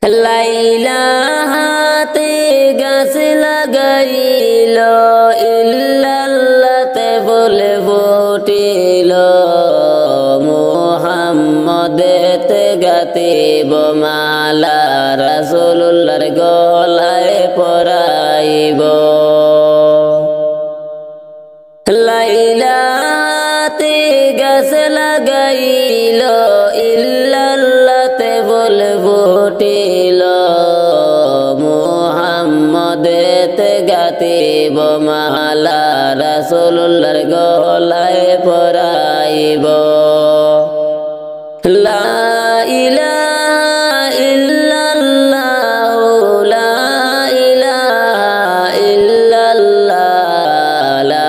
লাইলা হাতে গাছ লাগাইল ইল্লাল্লাহতে বলে ফুটিল মুহাম্মদেতে গাতিব মালা রাসূলুল্লাহর গলায় পরাইব লাইলা হাতে গাছ লাগাইল ইল্লাল্লাহতে বলে ফুটিল মুহাম্মদেতে গাতিব মালা রাসূলুল্লাহর গলায় পরাইব লা ইলাহা ইল্লাল্লাহ লা ইলাহা ইল্লাল্লাহ লা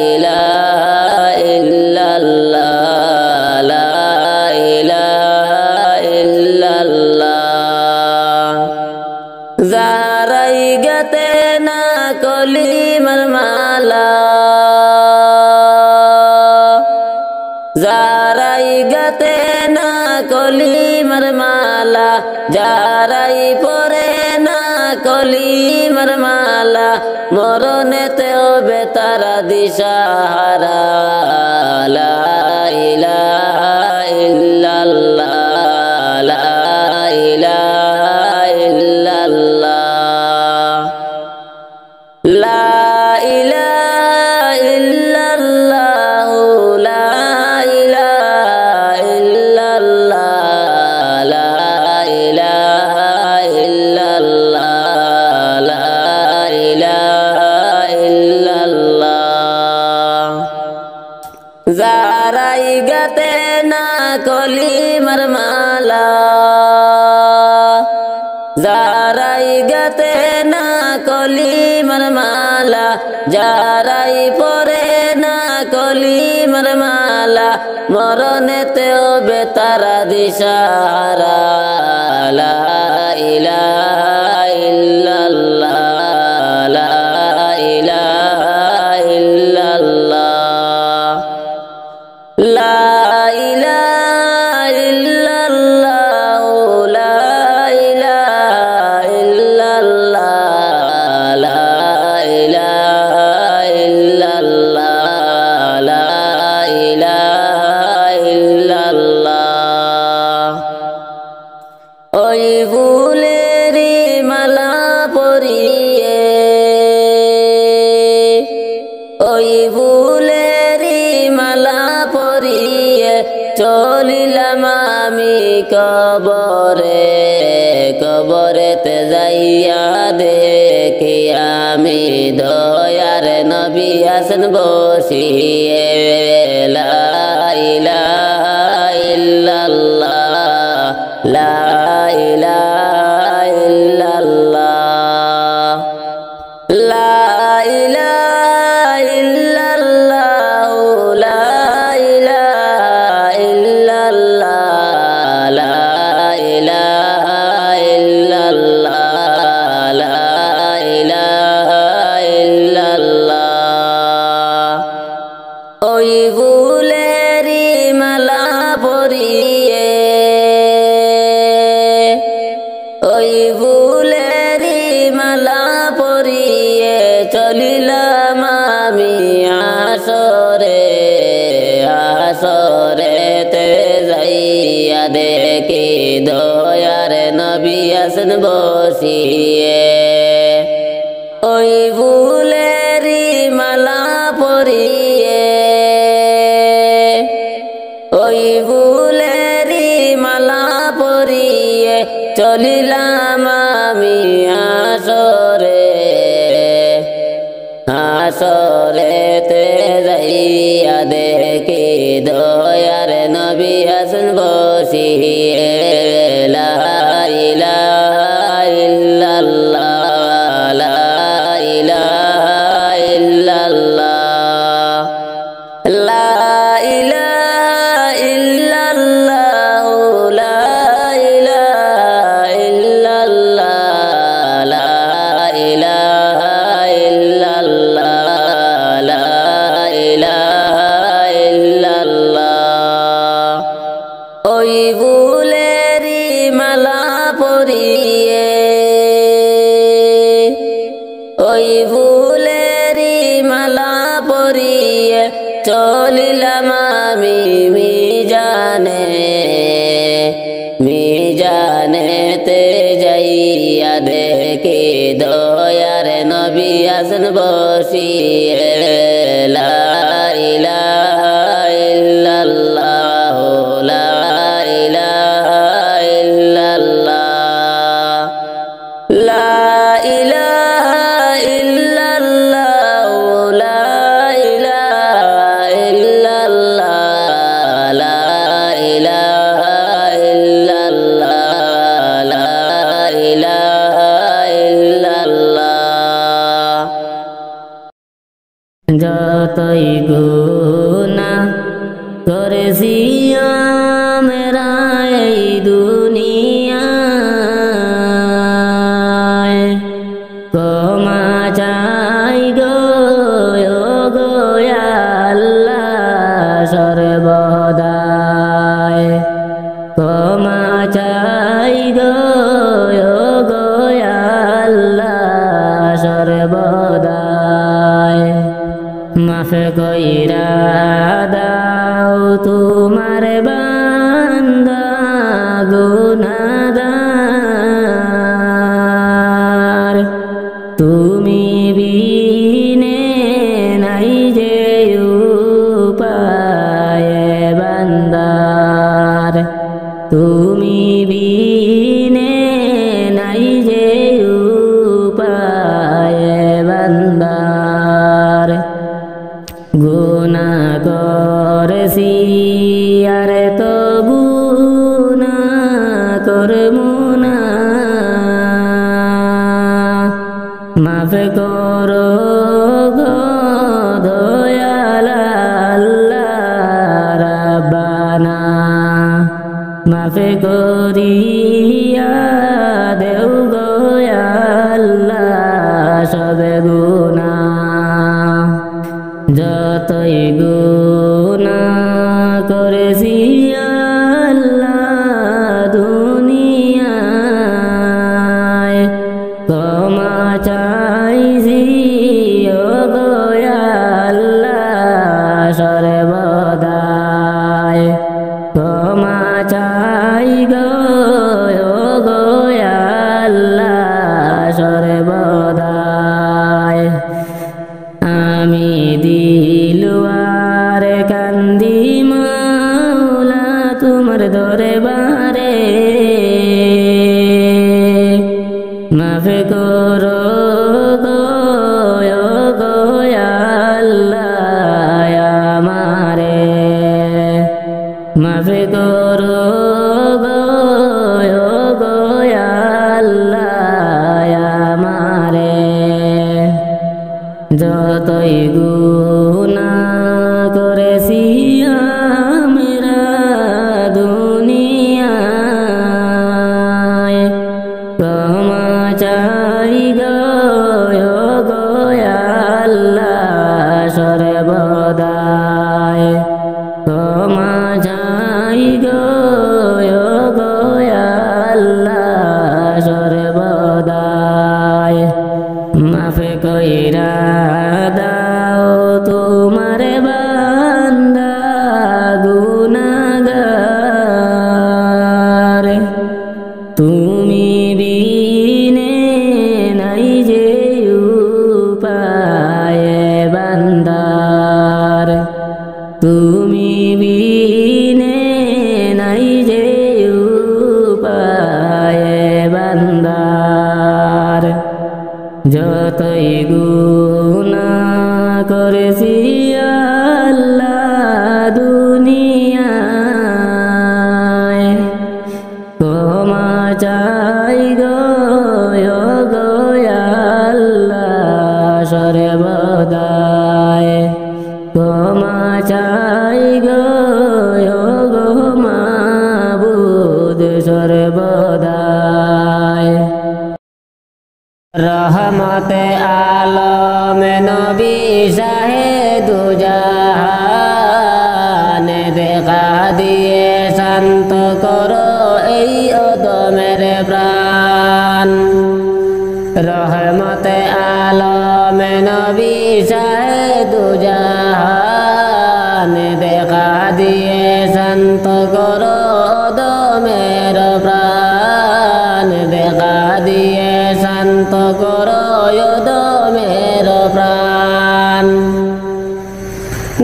ইলাহা ইল্লাল্লাহ লা ইলাহা ইল্লাল্লাহ যারাই গাতে না কলিমার মালা যারাই গাতে না কলিমার মালা যারাই পরে না কলিমার মালা মরণেতে হবে তারা দিশাহারা লা ইলাহা ইল্লাল্লাহ লা ইলাহা ইল্লাল্লাহ লা ইলাহা ইল্লাল্লাহ লা ইলাহা ইল্লাল্লাহ লা ইলাহা ইল্লাল্লাহ লা ইলাহা ইল্লাল্লাহ যারাই গাতে না কলিমার মালা যারাই গাতে না কলিমার মালা যারাই পরে না কলিমার মালা মরণেতে হবে তারা দিশাহারা লা ইলাহা ইল্লাল্লাহ লা ইলাহা ইল্লাল্লাহ লা ইলাহা ইল্লাল্লাহ লা ইলাহা ইল্লাল্লাহ লা ইলাহা ইল্লাল্লাহ লা ইলাহা ইল্লাল্লাহ ওই ফুলেরি মালা পরিয়ে ওই ফুলেরি মালা পরিয়ে চলিলাম আমি কবরে কবরেতে যাইয়া দেখি আমি দয়ার নবী আছেন বসিয়ে লা ইলাহা ইল্লাল্লাহ লা ইলাহা ইল্লাল্লাহ লা ইলাহা ইল্লাল্লাহ লা ইলাহা ইল্লাল্লাহ লা ইলাহা ইল্লাল্লাহ লা ইলাহা ইল্লাল্লাহ ওই ফুলেরি মালা পরিয়ে ওই ফুলেরি মালা পরিয়ে চলিলাম আমি আসরে আসরেতে যাইয়া দেখি দয়ার নবী আছেন বসিয়ে ওই ফুলেরি মালা পরিয়ে ওই ফুলেরি মালা পরিয়ে চলিলাম আমি আসরে আসরেতে যাইয়া দেখি দয়ার নবী আছেন বসিয়ে লা ইলাহা ইল্লাল্লাহ লা ইলাহা ইল্লাল্লাহ লা ইলাহা ইল্লাল্লাহ লা ইলাহা ইল্লাল্লাহ লা ইলাহা ইল্লাল্লাহ লা ইলাহা ইল্লাল্লাহ ওই ফুলেরি মালা পরিয়ে ওই ফুলেরি মালা পরিয়ে চলিলাম আমি মিজানেতে যাইয়া দেখি দয়ার নবী আছেন বসিয়ে লা ইলাহা ইল্লাল্লাহ লা ইলাহা ইল্লাল্লাহ লা ইলাহা ইল্লাল্লাহ লা ইলাহা ইল্লাল্লাহ লা ইলাহা ইল্লাল্লাহ লা ইলাহা ইল্লাল্লাহ যতই গুনাহ করেছি আমরা এই দুনিয়ায় ক্ষমা চাই গো আল্লাহ সর্বদাই ক্ষমা চাই গো আল্লাহ সর্বদাই মাফ কইরা দাও তোমার বান্দা গুনাহগার তুমি বিনে নাই যে উপায় বান্দার তুমি বিনে নাই যে উপায় বান্দার গুনাহ করেছি আর তো গুনাহ করমু না মাফ করো গো দয়াল আল্লাহ রাব্বানা মাফ করিয়া দেও গো আল্লাহ সব গুনাহ যতই গুনাহ করেছি আল্লাহ দুনিয়ায় ক্ষমা চাইছি ও গো আল্লাহ সর্বদাই ক্ষমা চাই গো আল্লাহ সর্বদাই আমি দিলওয়ার কান্দি মাওলা তোমার দরবারে মাফ করো গো আল্লাহ আমারে মাফ করো গো আল্লাহ আমারে যতই গুনাহ করেছি আমরা দুনিয়ায় ক্ষমা চাই গো আল্লাহ সর্বদাই ক্ষমা চাই গো আল্লাহ সর্বদাই মাফ কইরা দাও তোমার বান্দা গুনাহগার তুমি বিনে নাই যে উপায় বান্দার তুমি বিনে নাই যে উপায় বান্দার যতই গুনাহ করেছি আল্লাহ দুনিয়ায় ক্ষমা চাই গো আল্লাহ সর্বদাই ক্ষমা চাই গো মাবুদ সর্বদাই রহমতে আলম নবী শাহে দুজাহান দেখা দিয়ে শান্ত করো এই অদমের প্রাণ প্রাণ রহমতে আলমে নবী শাহে দুজাহান দেখা দিয়ে শান্ত করো দমের প্রাণ দেখা দিয়ে শান্ত করো দমের প্রাণ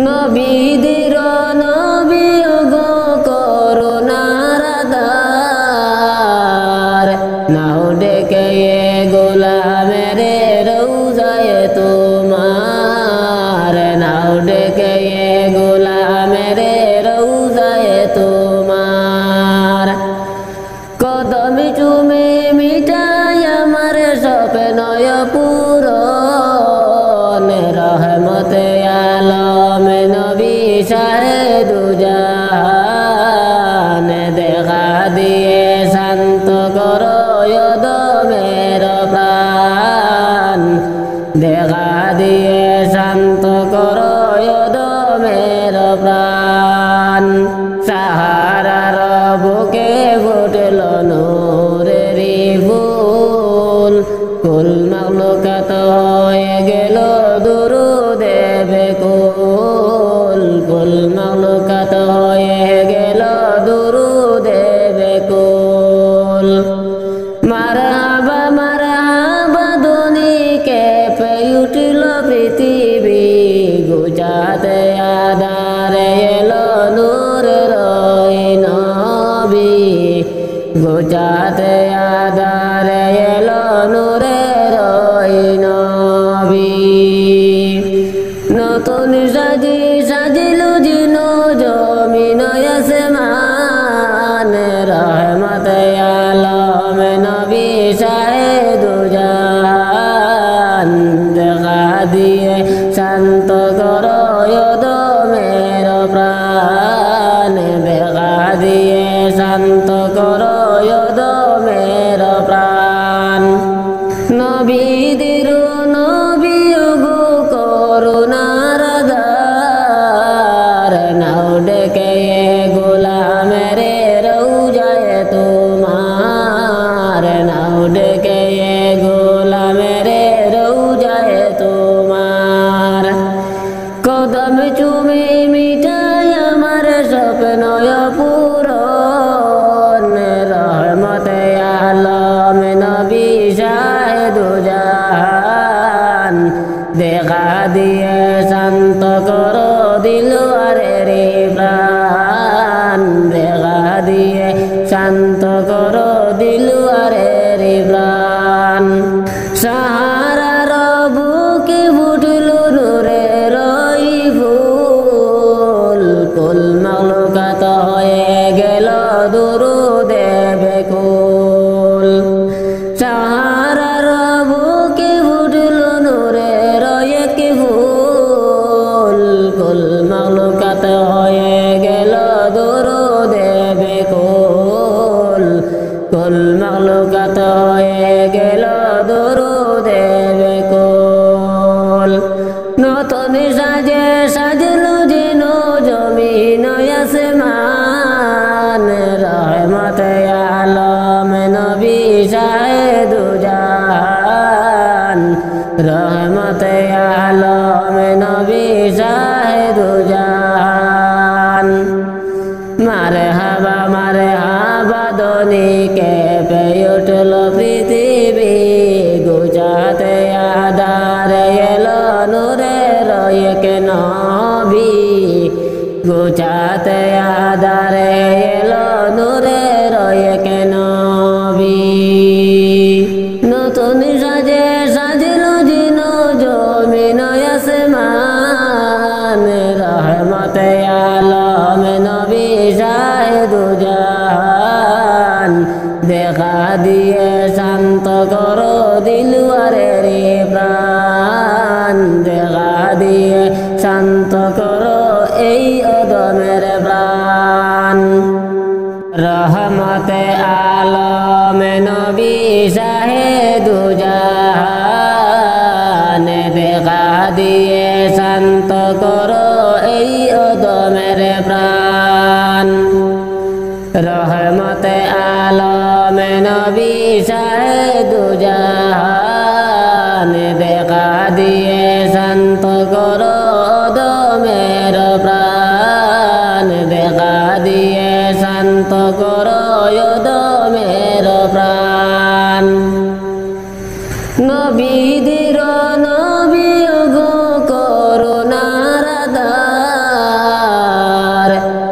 নবীদের নবী গো করুণার ধার নাও ডেকে গোলামের রৌজায় তোমার নাও ডেকে গোলামের রৌজায় তোমার কদম চুমে মিটাই আমার স্বপ্ন পূরণ রহমতে আলম নবী শাহে দুজাহান দেখা দিয়ে শান্ত করো দমের প্রাণ দেখা দিয়ে শান্ত করো দমের প্রাণ সাহারার বুকে ফুটল নূরের ফুল কুল মাখলুকাত হয়ে গেল দুরুদে বেকুল কুল মাখলুকাত হয়ে গেল দুরুদে বেকুল মারহাবা দুনিকে পেয়ে উঠল পৃথিবী গুজাতে আধারে এলো নূরের নবী গুজাতে আধারে এলো নূরের নবী নতুন সাজিল জিন জমিন আসমান রহমতে আলম নবী শাহে দুজাহান দেখা দিয়ে শান্ত করো দমের প্রাণ দেখা দিয়ে শান্ত করো দমের প্রাণ নবীদের নবী গো করুণার ধার নাও ডেকে গোলামের রৌজায় তোমার নাও ডেকে গোলামের রৌজায় তোমার কদম চুমে মিটাই আমার স্বপ্ন পূরণ রহমতে আলম নবী শাহে দুজাহান দেখা দিয়ে শান্ত করো দিলওয়ারের প্রাণ দেখা দিয়ে শান্ত করো দিলওয়ারের প্রাণ সাহারার বুকে ফুটল নূরের ফুল কুল মাখলুকাত হয়ে গেল দুরুদে বেকুল সাহারার বুকে ফুটল নূরের ফুল কুল মাখলুকাত হয়ে গেল দুরুদে বেকুল কুল মাখলুকাত হয়ে গেল দুরুদে বেকুল নতুন সাজল যেন জমিন আসমান রহমতে আলম নবী শাহে দুজাহান রহমতে আলম নবী শাহে দুজাহান মারহাবা দনিকে পেয়ে উঠল পৃথিবী গুজাতে আধারে এলো নূরের এক নবী গুজাতে আধারে এলো নূরের এক নবী নতুন সাজিল জিন জমিন আসমান রহমতে আলম নবী শাহে দুজাহান দেখা দিয়ে শান্ত করো দিলওয়ারের প্রাণ দেখা দিয়ে শান্ত করো এই অদমের প্রাণ রহমতে আলম নবী শাহে দুজাহান দেখা দিয়ে শান্ত করো এই অদমের প্রাণ রহমতে আলম নবী শাহে দুজাহান দেখা দিয়ে শান্ত করো অধমের প্রাণ দেখা দিয়ে শান্ত করো অধমের প্রাণ নবীদের নবী গো করুণার আধার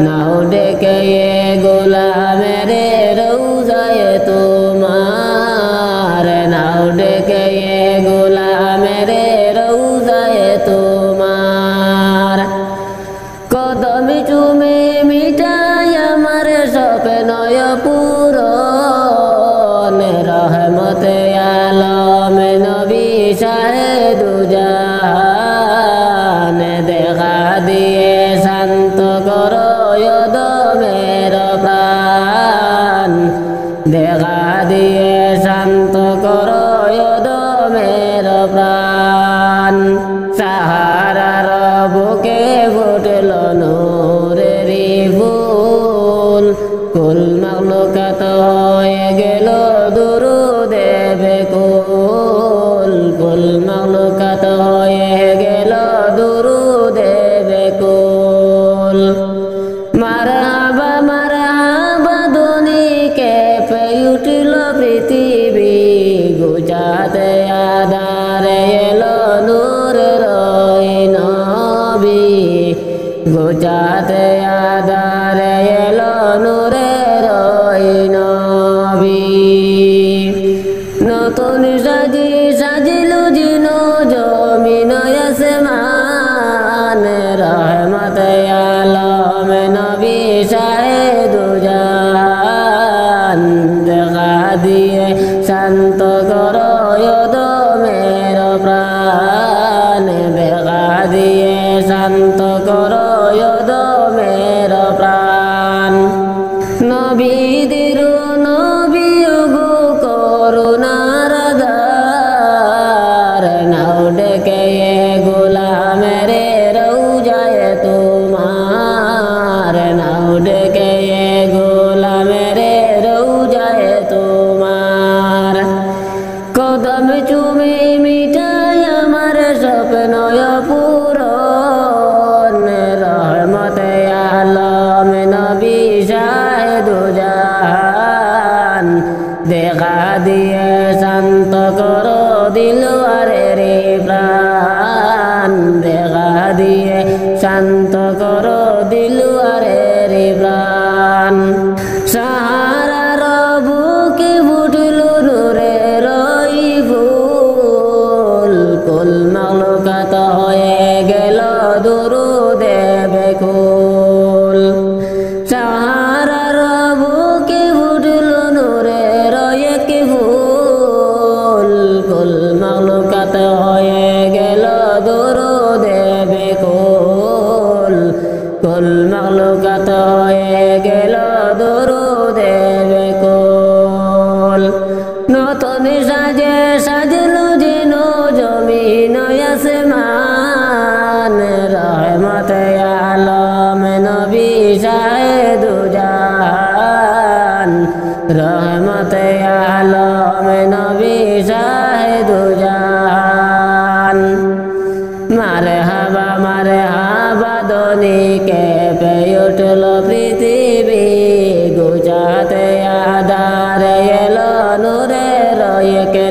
নাও ডেকে গোলামের রোজায় তোমার নাও ডেকে গোলামের রোজায় তোমার কদম চুমে মিটাই আমার স্বপ্নয় পূরণ রহমতে আলম নবী শাহে দুজাহান দেখা দিয়ে শান্ত করো অধমের প্রাণ দেখা দিয়ে শান্ত করো অধমের প্রাণ সাহারার বুকে ফুটল নূরের ফুল কুল মাখলুকাত হয়ে গেল দুরুদে বেকুল কুল মাখলুকাত হয়ে গেল দুরুদে বেকুল মারহাবা দুনিকে পে উঠল পৃথিবী গুজাতে আধারে এলো নূরের নবী গুজাতে আধারে এলো নূরের নবী নতুন সাজিল জিন জমিন আসমান রহমতে আলম নবী শাহে দুজাহান দেখা দিয়ে শান্ত করো অধমের প্রাণ দেখা দিয়ে শান্ত করো অধমের প্রাণ নবীদের নবী গো করুণার আধার নাও ডেকে গোলামের রোজায় তোমার নাও ডেকে গোলামের রোজায় তোমার কদম চুমে মিটাই আমার স্বপ্নয় পূরণ রহমতে আলম নবী শাহে দুজাহান দেখা দিয়ে শান্ত করো দিলওয়ারের প্রাণ দেখা দিয়ে শান্ত করো দিলওয়ারের প্রাণ সাহারার বুকে ফুটল নূরের ফুল কুল মাখলুকাত হয়ে গেল দুরুদে বেকুল সাহারার বুকে ফুটল নূরের ফুল কুল মাখলুকাত হয়ে গেল দুরুদে বেকুল কুল মাখলুকাত হয়ে গেল দুরুদে বেকুল নতুন সাজল জিন জমিন আসমান রহমতে আলম নবী শাহে দুজাহান রহমতে আলম নবী শাহে দুজাহান মারহাবা দনিকে পে উঠল পৃথিবী গুজাতে আধারে এলো নূরের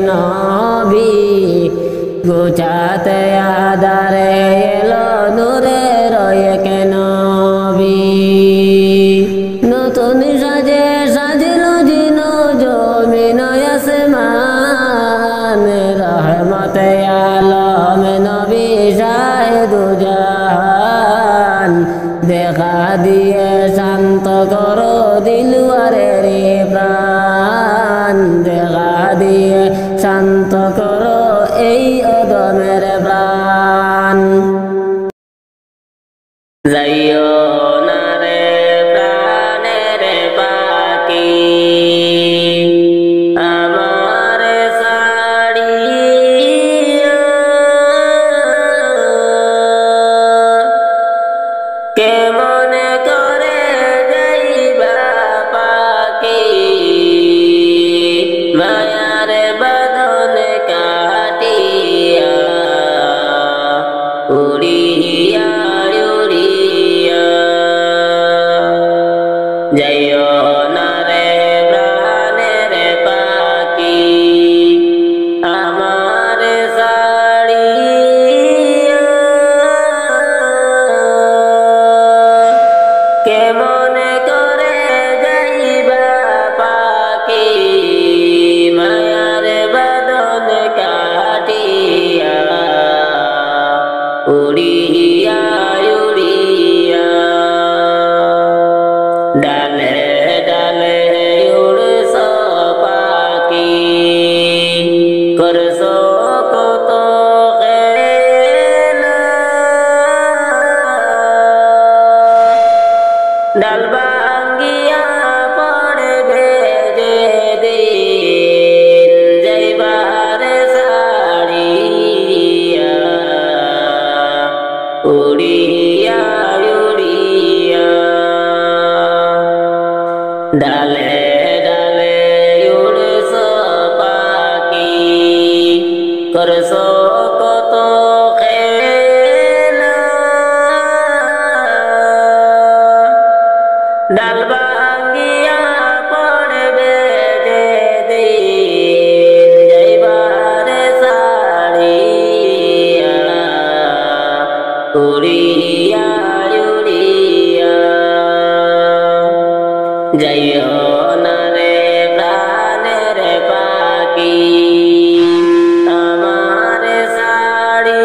নবী গুজাতে আধারে এলো নূরের নবী নতুন সাজিল জিন জমিন আসমান রহমতে আলম নবী শাহে দুজাহান দেখা দিয়ে শান্ত করো দিলওয়ারের প্রাণ দেখা দিয়ে শান্ত করো এই অধমের প্রাণ যাইও না রে প্রাণের পাখি আমার ছাড়িয়া কেমনে করে যাইবা পাখি মায়ার বাঁধন ডালে ডালে উড়ছ পাখি করছ কত খেলা ডাল ভাঙ্গিয়া পড়বে যেদিন যাইবারে ছাড়িয়া উড়িয়া উড়িয়া যাইও না রে প্রাণের পাখি আমার ছাড়িয়া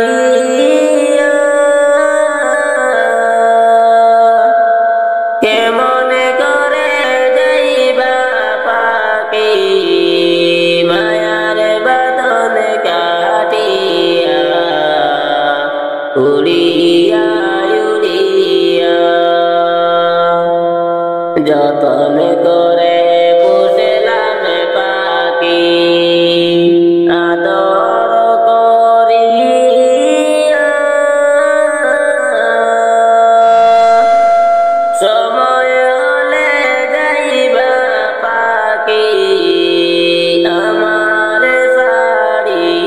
কেমন করে যাইবা পাখি মায়ার বাঁধন কাটিয়া উড়িয়া উড়িয়া যতন করে পুষলাম পাখি আদর করিয়া সময় হলে যাইবা পাখি আমার ছাড়িয়া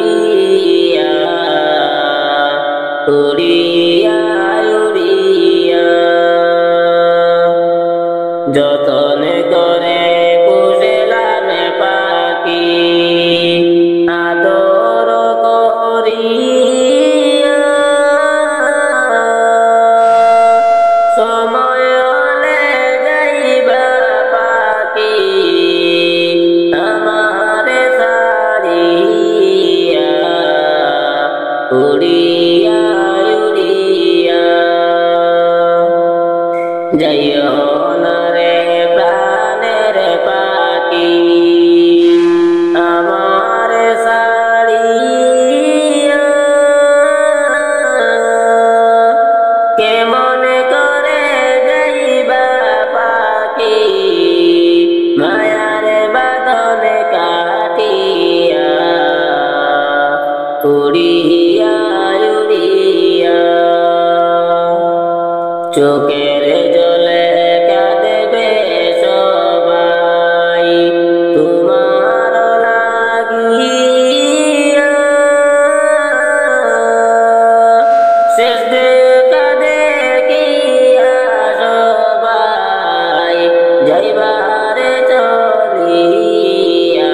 উড়িয়া উড়িয়া যতন করে পুষলাম পাখি আদর করিয়া সময় হলে যাইবা পাখি আমার ছাড়িয়া উড়িয়া উড়িয়া যাইও না রে প্রাণের পাখি আমার ছাড়িয়া কেমন করে যাইবা পাখি মায়ার বাঁধন কাটিয়া উড়িয়া উড়িয়া চোখের জলে কাঁদবে সবাই তোমার লাগিয়া শেষ দেখা দেখিয়া সবাই যাইবারে চলিয়া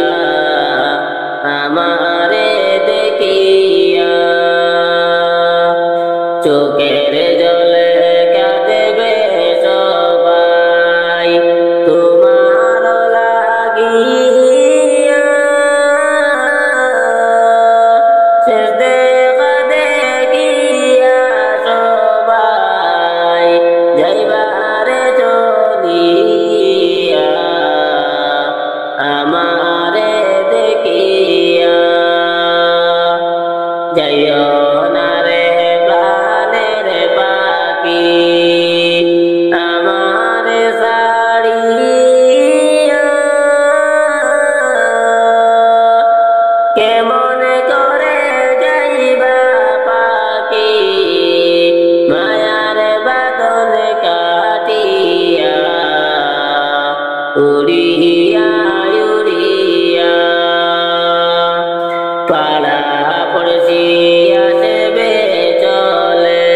আমারে দেখিয়া চোখের জলে কাঁদবে সবাই তোমার লাগিয়া শেষ দেখা দেখিয়া সবাই যাইবারে চলিয়া আমারে দেখিয়া যাইও না রে প্রাণের পাখি আমার ছাড়িয়া কেমন করে যাইবা পাখি মায়ার বাঁধন কাটিয়া উড়িয়া উড়িয়া পাড়া পড়শি আসবে চলে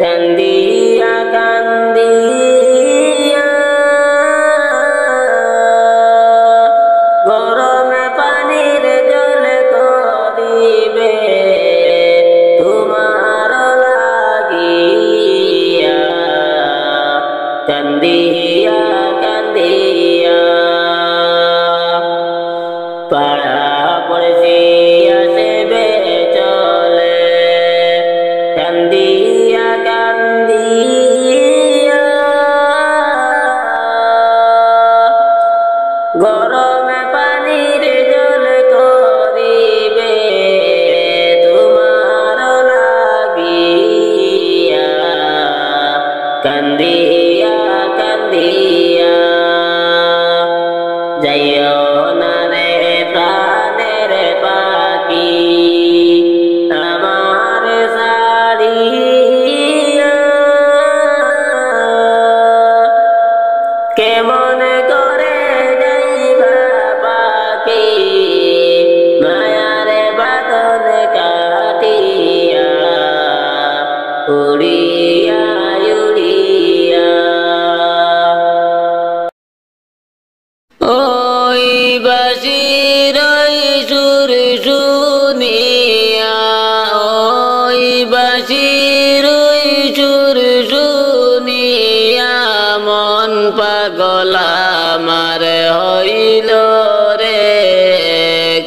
কান্দিয়া কান্দিয়া গরম পানির জল করিবে তোমার লাগিয়া কান্দিয়া কান্দিয়া পাড়া পড়শি আসবে চলে কান্দিয়া কান্দিয়া গরম পানির জল করিবে তোমার লাগিয়া কান্দিয়া কান্দিয়া যাইও না রে প্রাণের পাখি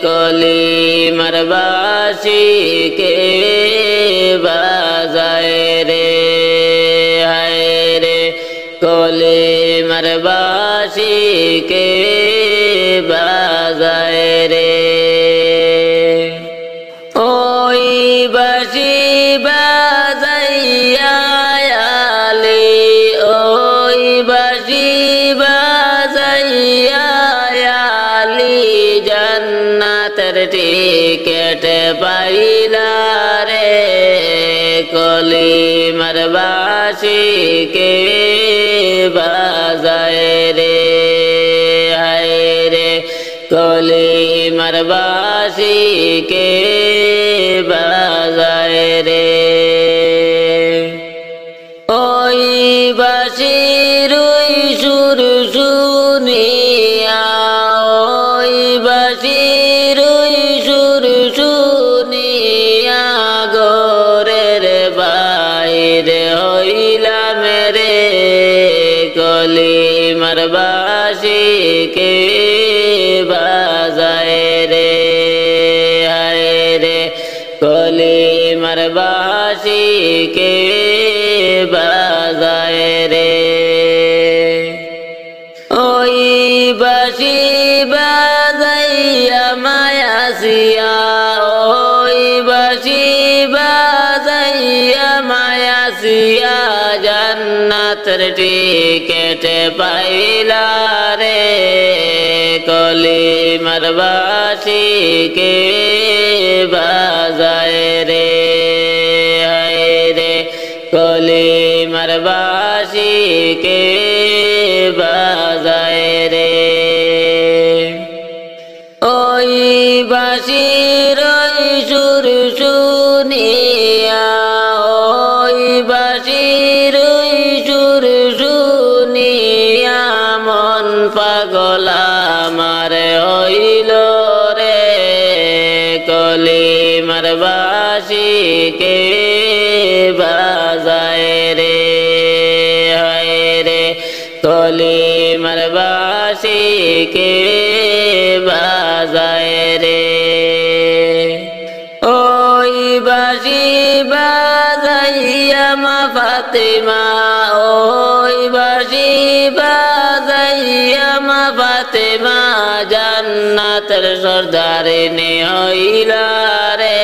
কলিমার বাঁশিকে বাজায় রে হায় রে কলিমার বাঁশিকে বাজায় রে ওই বাঁশি বাজাইয়া আলী ওই বাঁশি বাজাইয়া আলী জান্নাতের টিকেট পাইলা রে কলিমার বাঁশিকে বাজায় রে হায় রে কলিমার বাঁশিকে বাজায় রে ওই বাঁশির ওই সুর শুনিয়া ওই বাঁশির ওই সুর শুনিয়া গোরের বাইরে হইলাম রে কলিমার বাঁশিকে বাজায় রে হায় রে কলিমার বাঁশিকে বাজায় রে ওই বাঁশি বাজাইয়া মায়াসিয়া ওই বাঁশি বাজাইয়া মায়াসিয়া জান্নাতের টিকেট পাইলা রে কলিমার বাঁশিকে বাজায় রে হায় রে কলিমার বাঁশিকে বাজায় রে ওই বাঁশির ওই সুর শুনিয়া ওই বাঁশির ওই সুর শুনিয়া মন পাগল আমার হইল রে কলিমার বাঁশিকে বাজায় রে হায় রে কলিমার বাঁশিকে বাজায় রে ওই বাঁশি বাজাইয়া মা ফাতেমা ওই বাঁশি বাজাইয়া মা ফাতেমা জান্নাতের সর্দারিনী হইলা রে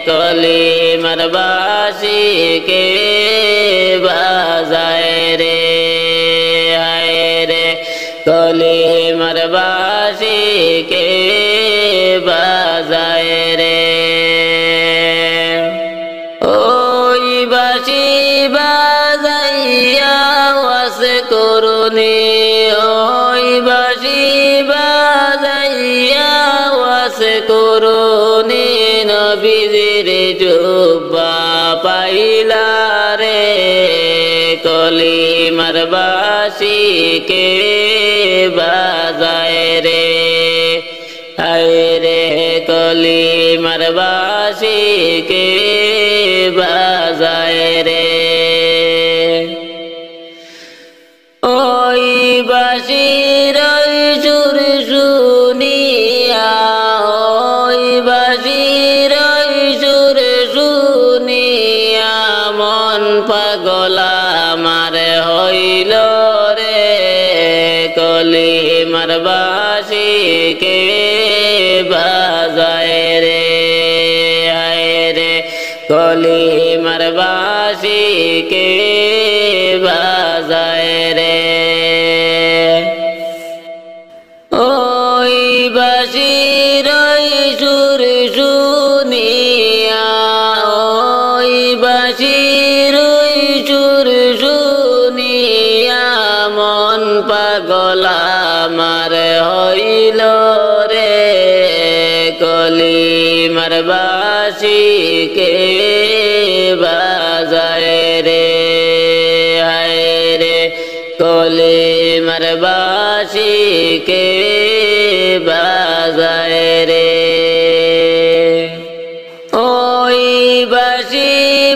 কলিমার বাঁশিকে বাজায় রে হায় রে কলিমার বাঁশিকে বাজায় রে ওই বাঁশি বাজাইয়া ওয়াজ করুনি ওই বাঁশি বাজাইয়া ওয়াজ করুনি নবীজির জুব্বা পাইলা রে কলিমার বাঁশিকে বাজায় রে হায় রে কলিমার বাঁশিকে বাজায় রে ওই বাঁশির ওই সুর শুনিয়া ওই বাঁশির ওই সুর শুনিয়া মন পাগল আমার হইল রে কলিমার বাঁশিকে বাজায় রে হায় রে কলিমার বাঁশিকে বাজায় রে ওই বাঁশির ওই সুর শুনিয়া ওই বাঁশির ওই সুর শুনিয়া মন পাগল আমার হইল রে কলিমার বাঁশিকে বাজায় রে হায় রে কলিমার বাঁশিকে বাজায় রে ওই বাঁশি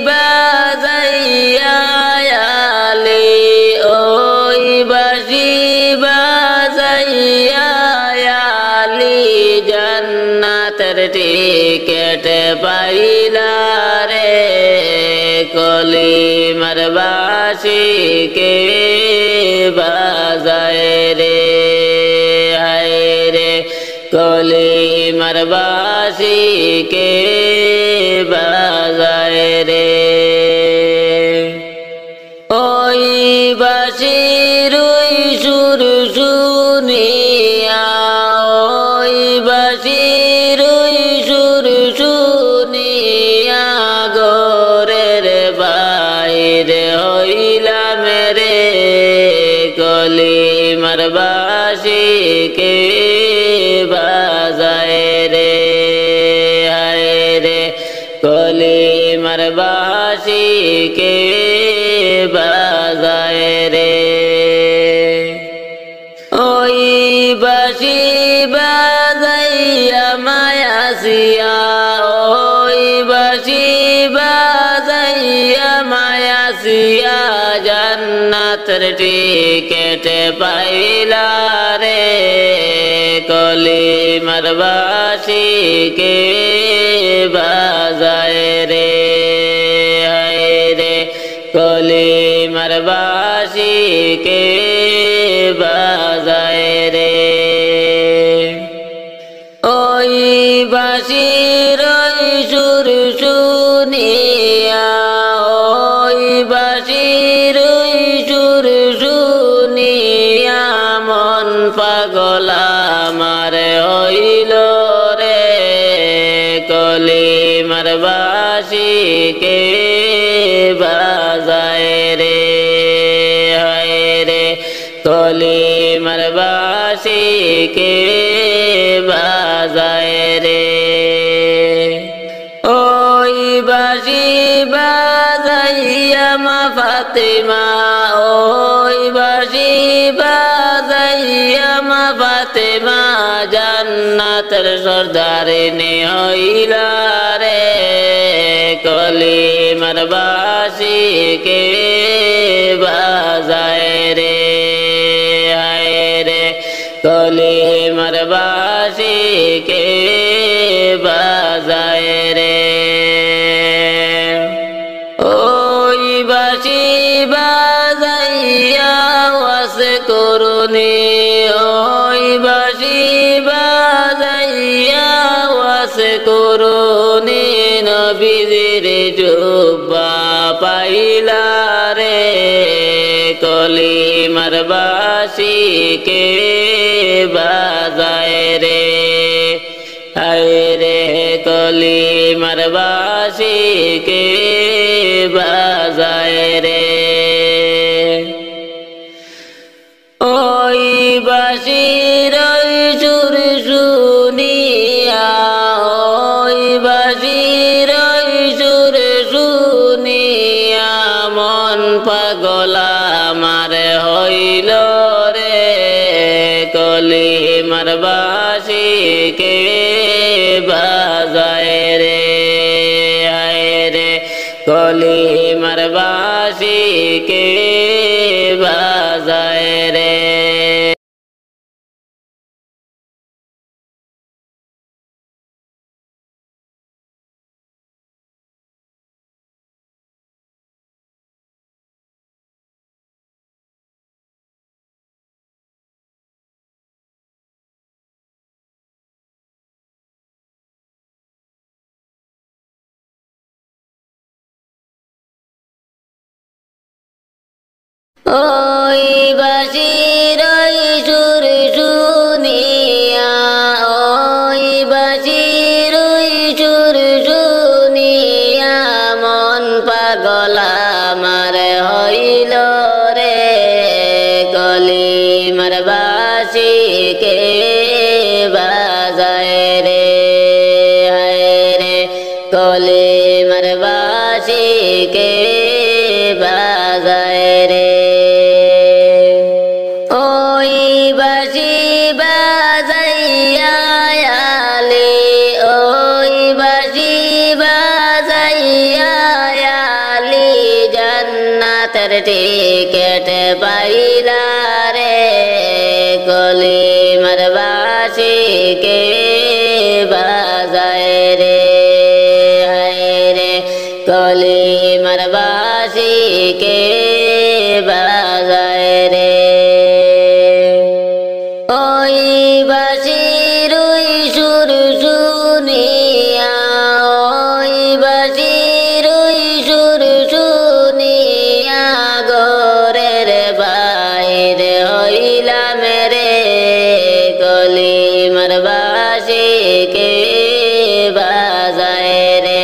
বাজাইয়া আলী ওই বাঁশি বাজাইয়া আলী জান জান্নাতের টিকেট পাইলা রে কলিমার বাসীকে বাজায় রে হায় রে কলিমার বাসীকে বাজায় রে ওই বাঁশির ওই সুর শুনিয়া ওই বাঁশির ওই সুর শুনিয়া গোরের বাইরে হইলাম রে কলিমার বাঁশিকে বাজায় রে হায় রে কলিমার বাঁশিকে বাজায় রে ওই বাঁশি বাজাইয়া মায়াসিয়া ওই বাঁশি বাজাইয়া মায়াসিয়া জান্নাতের টিকেট পাইলা রে কলিমার বাঁশিকে বাজায় রে হায় রে কলিমার বাঁশিকে বাজায় রে ওই বাঁশির ওই সুর শুনিয়া ওই বাঁশির ওই সুর শুনিয়া মন পাগল আমার হইল রে কলিমার বাঁশিকে বাজায় রে হায় রে কলিমার বাঁশিকে বাজায় রে ওই বাঁশি বাজাইয়া মা ফাতেমা ওই বাঁশি বাজাইয়া মা ফাতেমা জান্নাতের সর্দারিনী হইলা রে কলিমার বাঁশিকে বাজায় রে হায় রে কলিমার বাঁশিকে বাজায় রে ওই বাঁশি বাজাইয়া ওয়াজ করুনি ওই বাঁশি বাজাইয়া ওয়াজ করুনি নবীজির জুব্বা পাইলা রে কলিমার বাঁশিকে বাজায় রে হায় রে কলিমার বাঁশিকে বাজায় রে ওই বাঁশির ওই সুর শুনিয়া ওই বাঁশির ওই সুর শুনিয়া মন পাগল আমার হইল রে কলিমার বাঁশিকে বাজায় রে হায় রে কলিমার বাঁশিকে বাজায় রে ওই বাঁশির ওই সুর শুনিয়া ওই বাঁশির ওই সুর শুনিয়া মন পাগল আমার হইল রে কলিমার বাঁশিকে বাজায় রে হায় রে কলিমার বাঁশিকে বাজায় রে ওই বাঁশি বাজাইয়া আলি ওই বাঁশি বাজাইয়া আলি জান্নাতের টিকেট পাইলা রে কলিমার বাঁশিকে কলিমার বাঁশিকে বাজায় রে ওই বাঁশির ওই সুর শুনিয়া ওই বাঁশির ওই সুর শুনিয়া ঘরের বাইরে হইলাম রে কলিমার বাঁশিকে বাজায় রে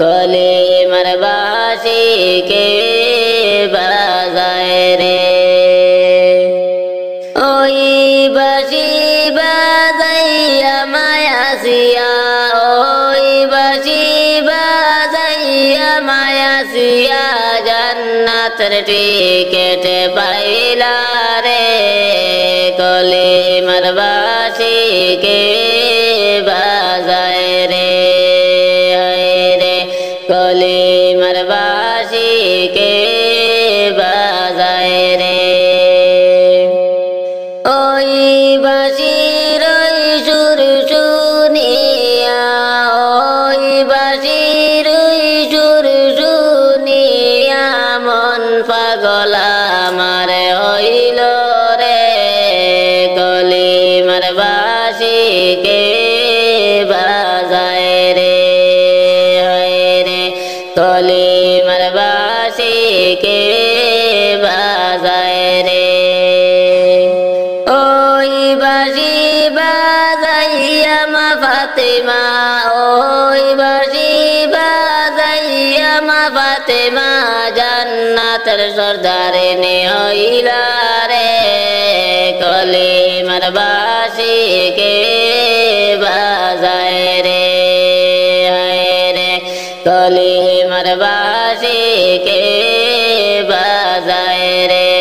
কলিমার বাঁশিকে বাজায় রে ওই বাঁশি বাজাইয়া মায়াসিয়া ওই বাঁশি বাজাইয়া মায়াসিয়া জান্নাতের টিকেট পাইলা রে কলিমার বাঁশিকে বাজায় রে কলিমার বাঁশিকে বাজায় রে ওই বাঁশির ওই সুর শুনিয়া ওই বাঁশির ওই সুর শুনিয়া মন পাগল আমার হইল রে কলিমার বাঁশিকে বাজায় রে কলিমার বাঁশিকে বাজায় রে ওই বাঁশি বাজাইয়া মা ফাতেমা ওই বাঁশি বাজাইয়া মা ফাতেমা জান্নাতের সর্দারিনী হইলা রে কলিমার বাঁশিকে বাজায় রে কলিমার বাঁশিকে বাজায় রে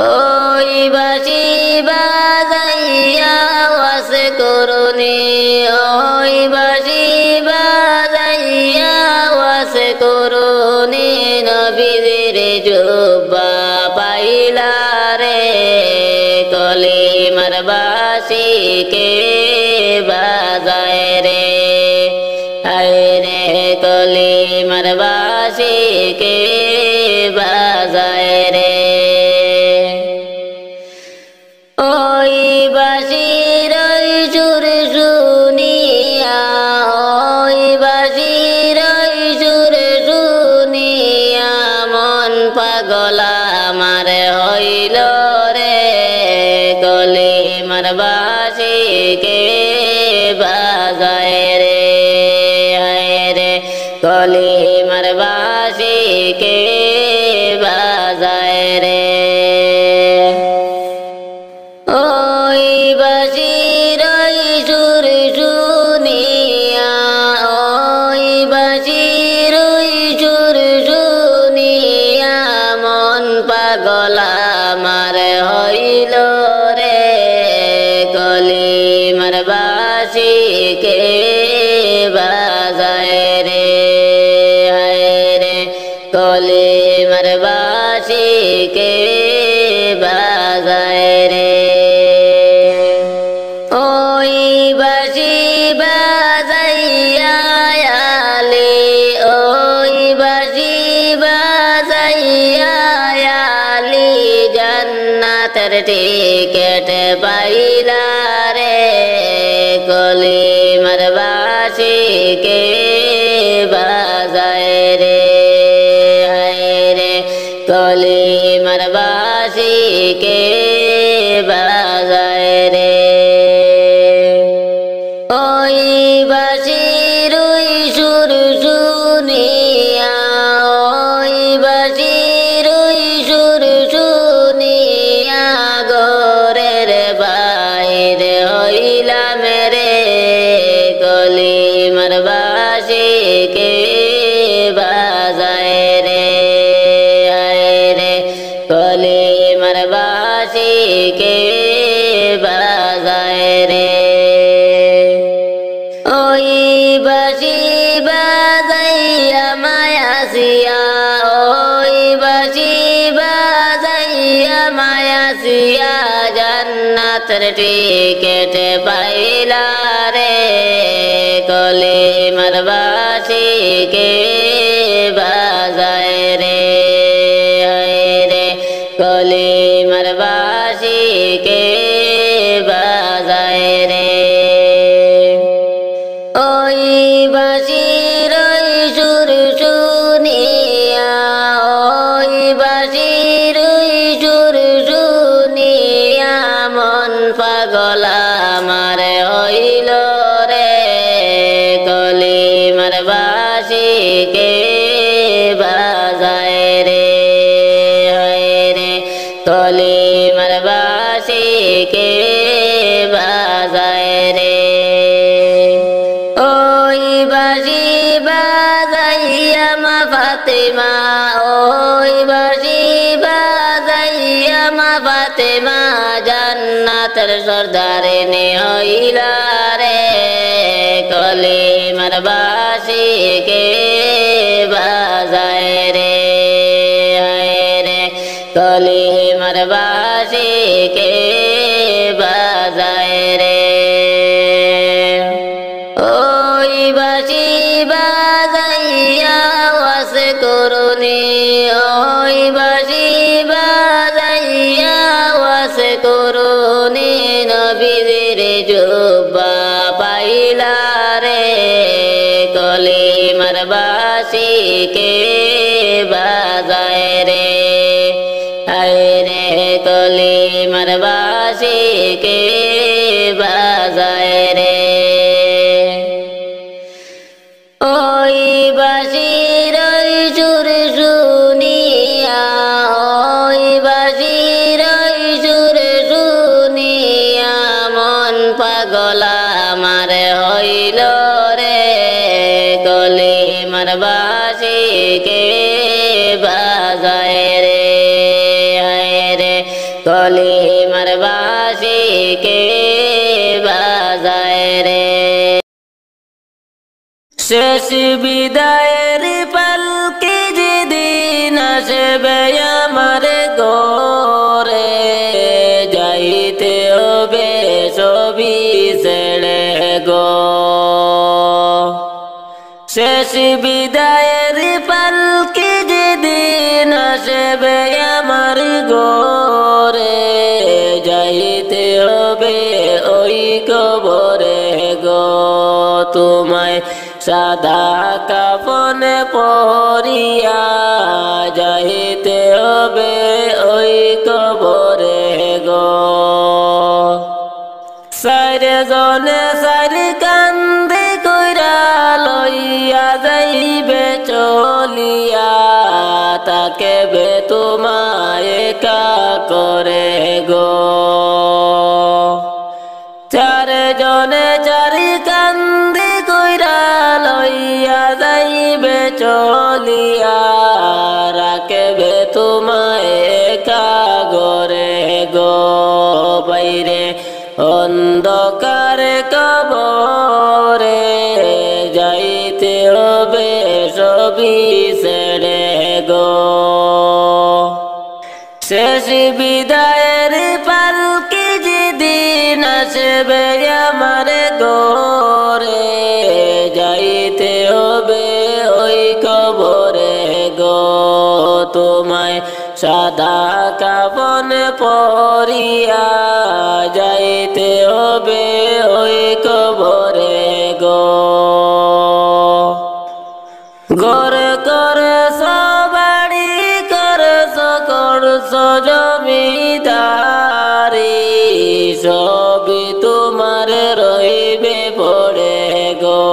ওই বাঁশি বাজাইয়া ওয়াজ করুনি ওই বাঁশি বাজাইয়া ওয়াজ করুনি নবীদের জুব্বা পাইলা রে কলিমার বাঁশিকে বাজায় রে কলিমার বাঁশিকে বাজায় রে ওই বাঁশির ওই সুর শুনিয়া ওই বাঁশির ওই সুর শুনিয়া মন পাগল আমার হইল রে কলিমার বাঁশিকে বাজায় রে কলিমার বাঁশিকে বাজায় রে ওই বাঁশির ওই সুর শুনিয়া ওই বাঁশির ওই সুর শুনিয়া মন পাগল আমার হইল রে কলিমার বাঁশিকে বাজায় রে কলিমার বাঁশিকে বাজায় রে ওই বাঁশি বাজাইয়া আলি ওই বাঁশি বাজাইয়া আলি জান্নাতের টিকেট পাইলা রে কলিমার বাঁশিকে বাজায় রে কলিমার বাঁশিকে বাজায় রে ওই বাঁশির ওই সুর শুনিয়া ওই বাঁশির ওই সুর শুনিয়া ঘরের বাইরে হইলাম রে কলিমার বাঁশিকে বাজায় রে কলিমার বাঁশিকে বাজায় রে ওই বাঁশি বাজাইয়া মায়াসিয়া ওই বাঁশি বাজাইয়া মায়াসিয়া জান্নাতের টিকেট পাইলা রে কলিমার বাঁশি কে বাজায় রে রে কলিমার বাঁশি কে বাজায় রে ওই বাঁশির ওই সুর শুনিয়া ওই বাঁশির ওই সুর শুনিয়া মন পাগল আমার হইল রে কলিমার বাঁশি কে বাজায় রে রে কলিমার বাঁশি কে বাজায় রে ওই বাঁশি বাজাইয়া মা ফাতেমা ওই বাঁশি বাজাইয়া মা ফাতেমা জান্নাতের সর্দারিনী হইলা রে কলিমার বাঁশি কে বাজায় রে রে কলিমার বাঁশি কে বাজায় রে ওই বাঁশি বাজাইয়া ওয়াজ করুনি ওই বাঁশি বাজাইয়া ওয়াজ করুনি নবীজির জুব্বা পাইলা রে কলিমার বাঁশি কে বাজায় রে রে কলিমার বাঁশি কে বাজায় রে ওই বাঁশির ওই সুর শুনিয়া ওই বাঁশির ওই সুর শুনিয়া মন পাগল আমার হইল রে কলিমার বাঁশি কে বাজায় রে রে কলিমার বাঁশি কে বাজায় রে শেষ বিদায়ের পালকি যেদিন আসবে আমার ঘরে যাইতে হবে সবই ছেড়ে গো শেষ বিদায়ের পালকি যেদিন আসবে আমার ঘরে যাইতে হবে ওই কবরে গো তোমায় সাদা কাফনে পরিয়া যাইতে হবে ওই কবরে গো সাইরে জনে সাইরে কান্দে কইরা লইয়া যাইবে চলিয়া তাকে বে তোমায় একা করে গো চারে জনে চারি কান্দে কইরা লইয়া যাইবে চলিয়া রাখবে তোমায় একা ঘরে গো বাইরে অন্ধকার কবরে যাইতে হবে সবই ছেড়ে গো শেষ বিদায়ের পালকি যেদিন আসবে আমার ঘরে যাইতে হবে ওই কবরে গো তোমায় সাদা কাফন পরিয়া যাইতে হবে ওই কবরে গো ঘরে করে সবাড়ি করে করছ জমিদারি সবই তোমার রইবে পড়ে গো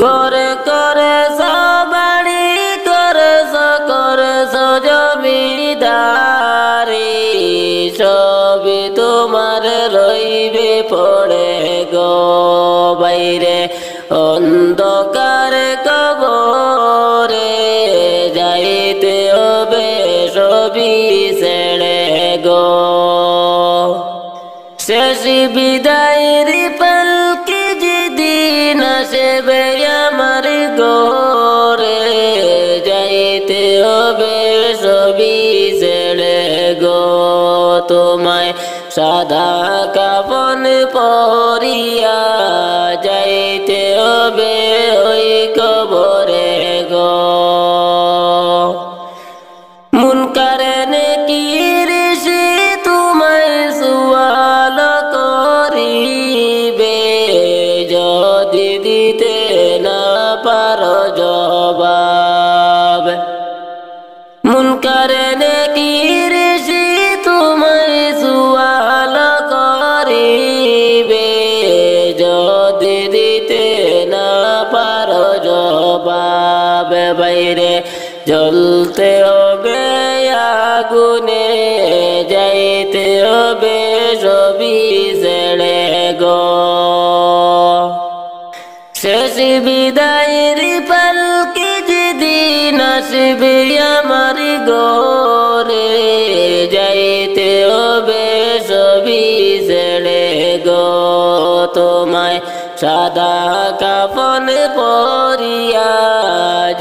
ঘরে করে সবাড়ি করে করছ জমিদারি সবই তোমার রইবে পড়ে গো বাইরে অন্ধকার কবরে যাইতে হবে সবই ছেড়ে গো শেষ বিদায়ের পালকি যেদিন আসবে আমার ঘরে যাইতে হবে সবই ছেড়ে গো তোমায় তোমায় সাদা কাফন পরিয়া যাইতে হবে ওই কবরে গো মুনকারে নেকির সে তোমায় সুয়াল করিবে যদি দিতে না পারো জবাব মুনকারে নেকির সে তোমায় সুয়াল করিবে যদি দিতে না পারো জবাব বাইরে জ্বলতে হবে আগুনে যাইতে হবে সবই ছেড়ে গো শেষ বিদায়ের পালকি যেদিন আসবে আমার ঘরে যাইতে হবে সবই ছেড়ে গো তোমায় সাদা কাফন পরিয়া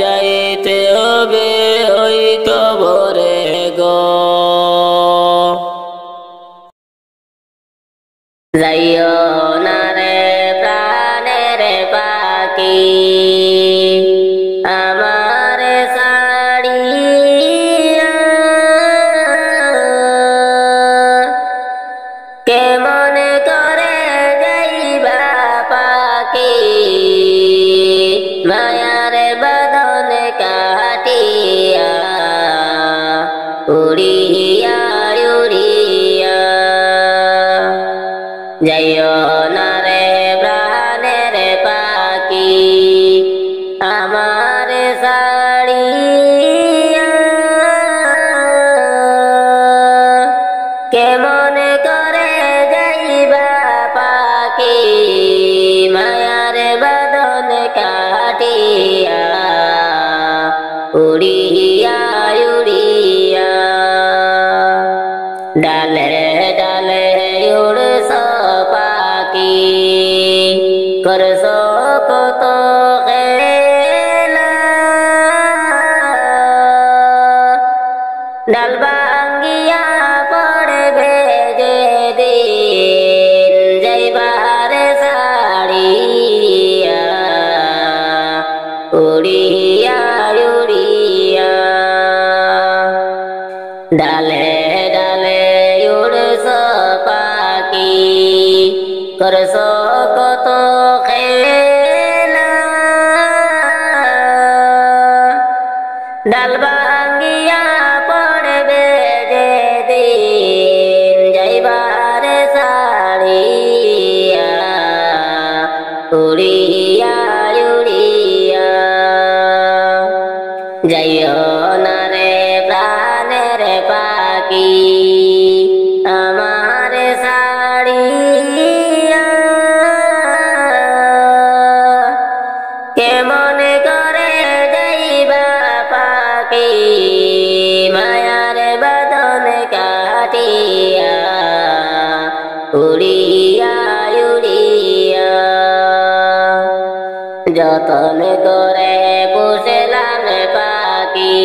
যাইতে হবে ওই কবরে গো যাইও না রে প্রাণের পাখি আমার ছাড়িয়া কেমন করে যাইবা পাখি মায়ার বাঁধন কাটিয়া উড়িয়া উড়িয়া যাইও না রে প্রাণের পাখি আমার ছাড়িয়া কেমন করে যাইবা পাখি মায়ার বাঁধন কাটিয়া উড়িয়া উড়িয়া ডালে ডালে উড়ছ পাখি করছ কত খেলা ডাল ভাঙ্গিয়া পড়বে যেদিন যাইবার ছাড়িয়া উড়িয়া উড়িয়া ডালে ডালে উড়ছ পাখি করছ কত খেলা ডাল ভাঙ্গিয়া পড়বে যেদিন যাইবার ছাড়িয়া উড়িয়া উড়িয়া যাইও না রে প্রাণের পাখি আমার ছাড়িয়া কেমন করে যাইবা পাখি মায়ার বাঁধন কাটিয়া উড়িয়া উড়িয়া যতন করে পুষলাম পাখি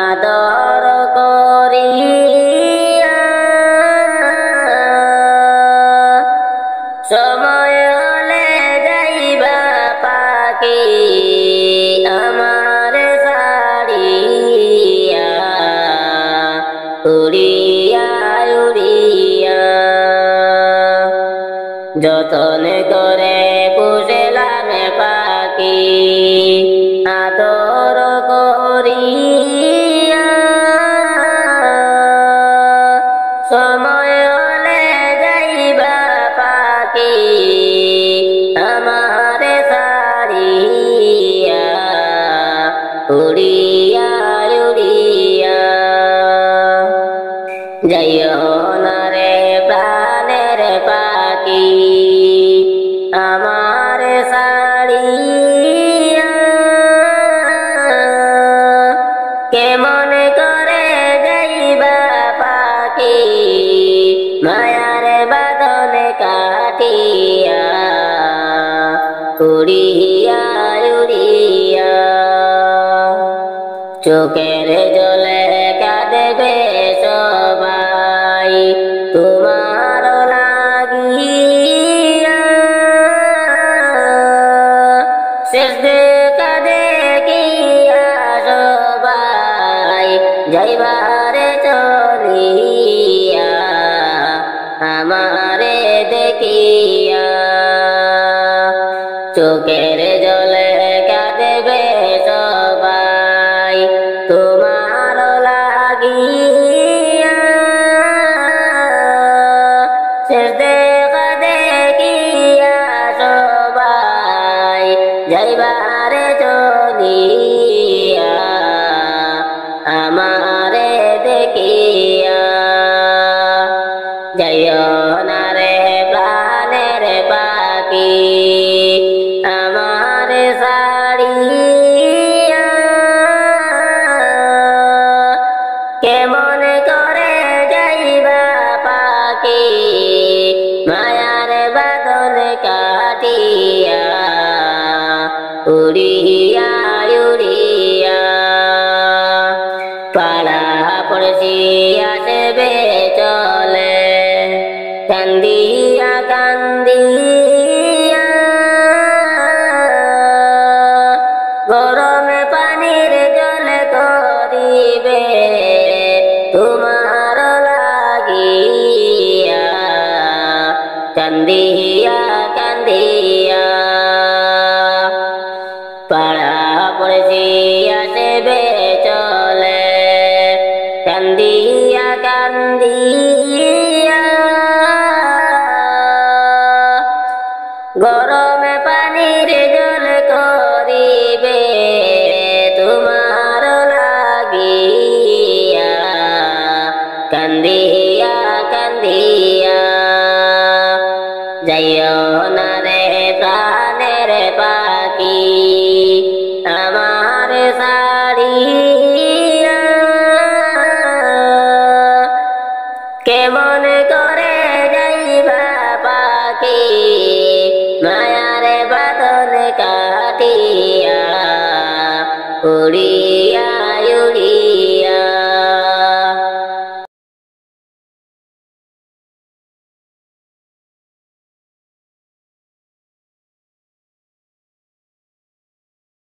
আদর করিয়া সময় হলে যাইবা পাখি আমার ছাড়িয়া উড়িয়া উড়িয়া যতন করে পুষলাম পাখি আদর করিয়া সময় হলে যাইবা পাখি আমার ছাড়িয়া উড়িয়া উড়িয়া যাইও না রে প্রাণের পাখি আমার ছাড়িয়া কেমন করে যাইবা পাখি মায়ার বাঁধন কাটিয়া উড়িয়া উড়িয়া চোখের জলে কাঁদবে সবাই তোমার লাগিয়া শেষ দেখা দেখিয়া সবাই যাইবারে চলিয়া আমারে দেখিয়া চোখের জলে কাঁদবে সবাই তোমার লাগিয়া শেষ দেখা দেখিয়া সবাই যাইবারে চলিয়া আমারে দেখিয়া যাইও না রে প্রাণের পাখি আমার ছাড়িয়া কেমন করে যাইবা পাখি মায়ার বাঁধন কাটিয়া উড়িয়া উড়িয়া পাড়া পড়শি আসবে চলে কান্দিয়া কান্দিয়া গরমে পানির জল করিবে তোমার লাগিয়া কান্দিয়া কান্দিয়া পাড়া পড়শি আসবে চলে কান্দিয়া কান্দিয়া গরমে পানির জল করিবে তোমার লাগিয়া কান্দিয়া কান্দিয়া যাইও না রে প্রাণের পাখি আমার ছাড়িয়া কেমন করে যাইবা পাখি মায়ার বাঁধন কাটিয়া উড়ি